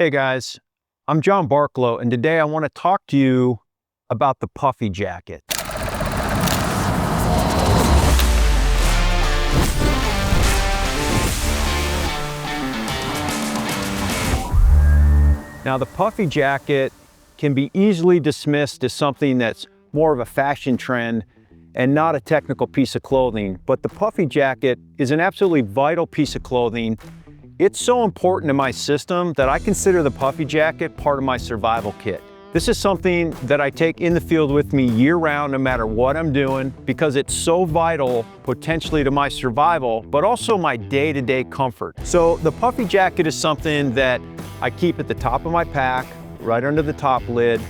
Hey guys, I'm John Barklow, and today I want to talk to you about the Puffy jacket. Now, the Puffy jacket can be easily dismissed as something that's more of a fashion trend and not a technical piece of clothing, but the Puffy jacket is an absolutely vital piece of clothing. It's so important to my system that I consider the Puffy jacket part of my survival kit. This is something that I take in the field with me year-round, no matter what I'm doing, because it's so vital potentially to my survival, but also my day-to-day comfort. So the Puffy jacket is something that I keep at the top of my pack, right under the top lid.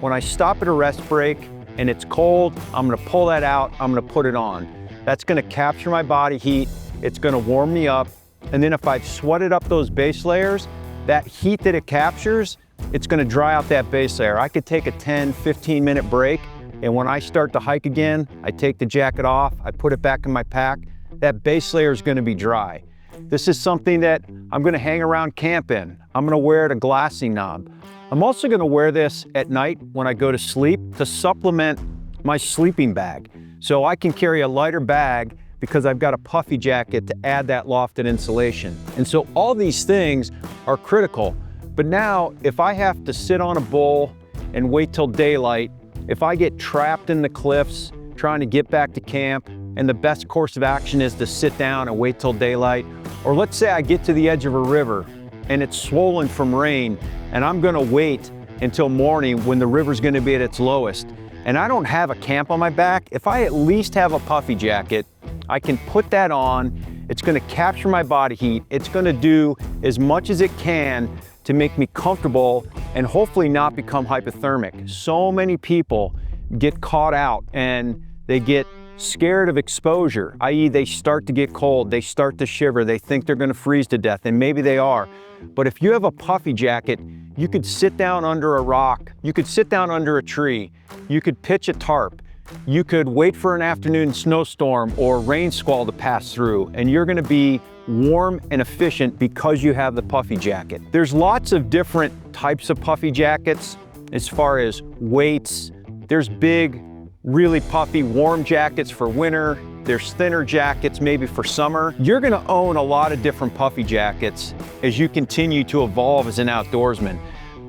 When I stop at a rest break and it's cold, I'm gonna pull that out, I'm gonna put it on. That's gonna capture my body heat, it's gonna warm me up, and then if I've sweated up those base layers, that heat that it captures, it's gonna dry out that base layer. I could take a 10, 15 minute break, and when I start to hike again, I take the jacket off, I put it back in my pack, that base layer is gonna be dry. This is something that I'm gonna hang around camp in. I'm gonna wear it a glassing knob. I'm also gonna wear this at night when I go to sleep to supplement my sleeping bag. So I can carry a lighter bag because I've got a Puffy jacket to add that lofted insulation. And so all these things are critical. But now, if I have to sit on a bull and wait till daylight, if I get trapped in the cliffs trying to get back to camp, and the best course of action is to sit down and wait till daylight, or let's say I get to the edge of a river and it's swollen from rain, and I'm gonna wait until morning when the river's gonna be at its lowest, and I don't have a camp on my back, if I at least have a Puffy jacket, I can put that on, it's gonna capture my body heat, it's gonna do as much as it can to make me comfortable and hopefully not become hypothermic. So many people get caught out and they get scared of exposure, i.e. they start to get cold, they start to shiver, they think they're gonna freeze to death, and maybe they are. But if you have a Puffy jacket, you could sit down under a rock, you could sit down under a tree, you could pitch a tarp, you could wait for an afternoon snowstorm or rain squall to pass through, and you're gonna be warm and efficient because you have the Puffy jacket. There's lots of different types of Puffy jackets as far as weights. There's big, really puffy warm jackets for winter. There's thinner jackets maybe for summer. You're gonna own a lot of different Puffy jackets as you continue to evolve as an outdoorsman.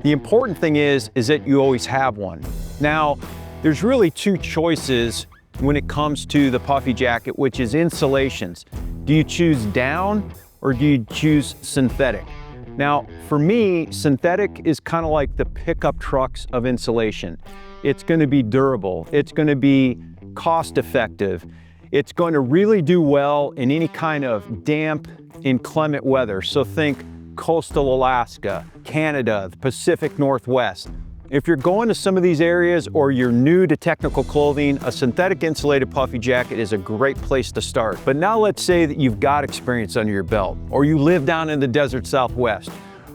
The important thing is that you always have one. Now, there's really two choices when it comes to the Puffy jacket, which is insulations. Do you choose down or do you choose synthetic? Now, for me, synthetic is kind of like the pickup trucks of insulation. It's gonna be durable, it's gonna be cost effective, it's going to really do well in any kind of damp, inclement weather. So think coastal Alaska, Canada, the Pacific Northwest. If you're going to some of these areas or you're new to technical clothing, a synthetic insulated Puffy jacket is a great place to start. But now let's say that you've got experience under your belt, or you live down in the desert Southwest,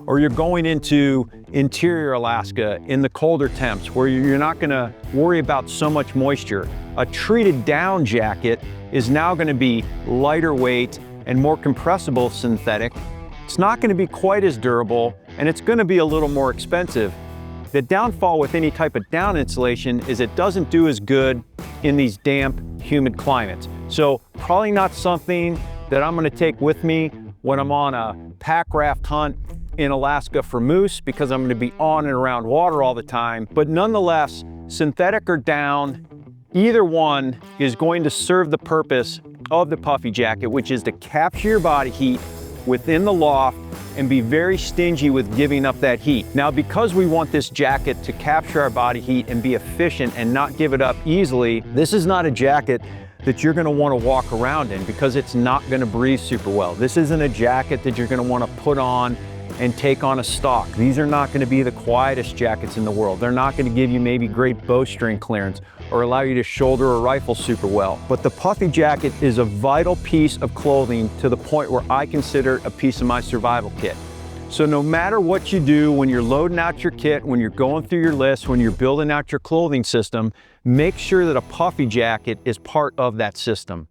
or you're going into interior Alaska in the colder temps where you're not gonna worry about so much moisture. A treated down jacket is now gonna be lighter weight and more compressible synthetic. It's not gonna be quite as durable, and it's gonna be a little more expensive. The downfall with any type of down insulation is it doesn't do as good in these damp, humid climates. So probably not something that I'm gonna take with me when I'm on a pack raft hunt in Alaska for moose, because I'm gonna be on and around water all the time. But nonetheless, synthetic or down, either one is going to serve the purpose of the Puffy jacket, which is to capture your body heat within the loft and be very stingy with giving up that heat. Now, because we want this jacket to capture our body heat and be efficient and not give it up easily, this is not a jacket that you're gonna wanna walk around in because it's not gonna breathe super well. This isn't a jacket that you're gonna wanna put on and take on a stalk. These are not gonna be the quietest jackets in the world. They're not gonna give you maybe great bowstring clearance or allow you to shoulder a rifle super well. But the Puffy jacket is a vital piece of clothing to the point where I consider it a piece of my survival kit. So no matter what you do, when you're loading out your kit, when you're going through your list, when you're building out your clothing system, make sure that a Puffy jacket is part of that system.